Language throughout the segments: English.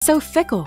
So fickle.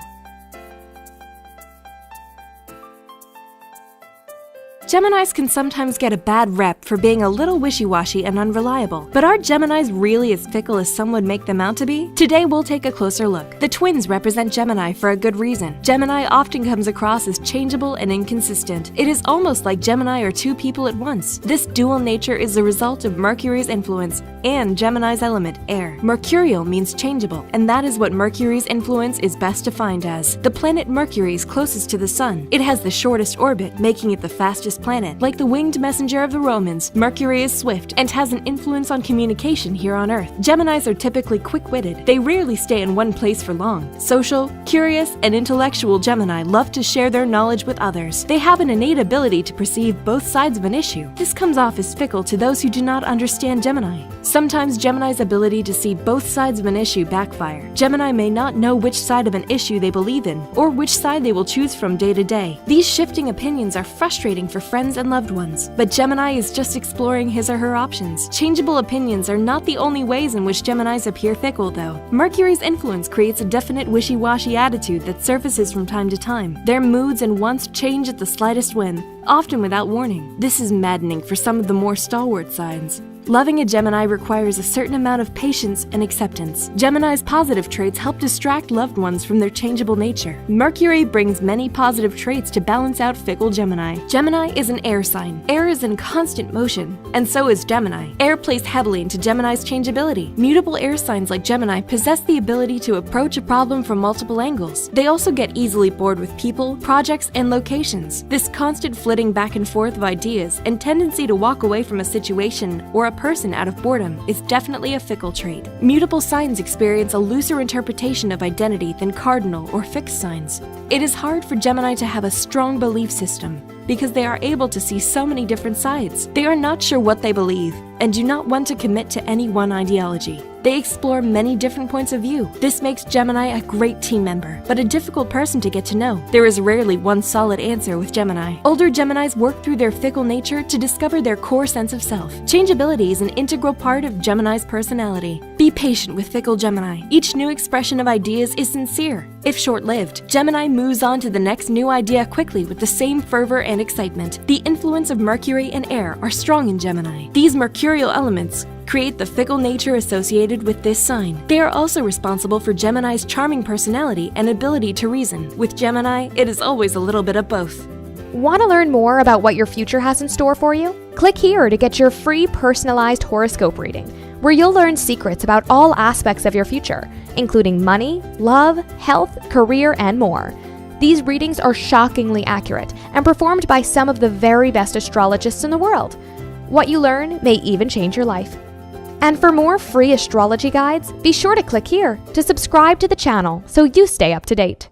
Geminis can sometimes get a bad rep for being a little wishy-washy and unreliable. But are Geminis really as fickle as some would make them out to be? Today we'll take a closer look. The twins represent Gemini for a good reason. Gemini often comes across as changeable and inconsistent. It is almost like Gemini are two people at once. This dual nature is the result of Mercury's influence and Gemini's element, air. Mercurial means changeable, and that is what Mercury's influence is best defined as. The planet Mercury is closest to the Sun. It has the shortest orbit, making it the fastest planet. Like the winged messenger of the Romans, Mercury is swift and has an influence on communication here on Earth. Geminis are typically quick-witted. They rarely stay in one place for long. Social, curious, and intellectual Gemini love to share their knowledge with others. They have an innate ability to perceive both sides of an issue. This comes off as fickle to those who do not understand Gemini. Sometimes Gemini's ability to see both sides of an issue backfire. Gemini may not know which side of an issue they believe in, or which side they will choose from day to day. These shifting opinions are frustrating for friends and loved ones, but Gemini is just exploring his or her options. Changeable opinions are not the only ways in which Geminis appear fickle, though. Mercury's influence creates a definite wishy-washy attitude that surfaces from time to time. Their moods and wants change at the slightest whim, often without warning. This is maddening for some of the more stalwart signs. Loving a Gemini requires a certain amount of patience and acceptance. Gemini's positive traits help distract loved ones from their changeable nature. Mercury brings many positive traits to balance out fickle Gemini. Gemini is an air sign. Air is in constant motion, and so is Gemini. Air plays heavily into Gemini's changeability. Mutable air signs like Gemini possess the ability to approach a problem from multiple angles. They also get easily bored with people, projects, and locations. This constant flitting back and forth of ideas and tendency to walk away from a situation or a person out of boredom is definitely a fickle trait. Mutable signs experience a looser interpretation of identity than cardinal or fixed signs. It is hard for Gemini to have a strong belief system because they are able to see so many different sides. They are not sure what they believe and do not want to commit to any one ideology. They explore many different points of view. This makes Gemini a great team member, but a difficult person to get to know. There is rarely one solid answer with Gemini. Older Geminis work through their fickle nature to discover their core sense of self. Changeability is an integral part of Gemini's personality. Be patient with fickle Gemini. Each new expression of ideas is sincere. If short-lived, Gemini moves on to the next new idea quickly with the same fervor and excitement. The influence of Mercury and air are strong in Gemini. These mercurial elements create the fickle nature associated with this sign. They are also responsible for Gemini's charming personality and ability to reason. With Gemini, it is always a little bit of both. Want to learn more about what your future has in store for you? Click here to get your free personalized horoscope reading, where you'll learn secrets about all aspects of your future, including money, love, health, career, and more. These readings are shockingly accurate and performed by some of the very best astrologists in the world. What you learn may even change your life. And for more free astrology guides, be sure to click here to subscribe to the channel so you stay up to date.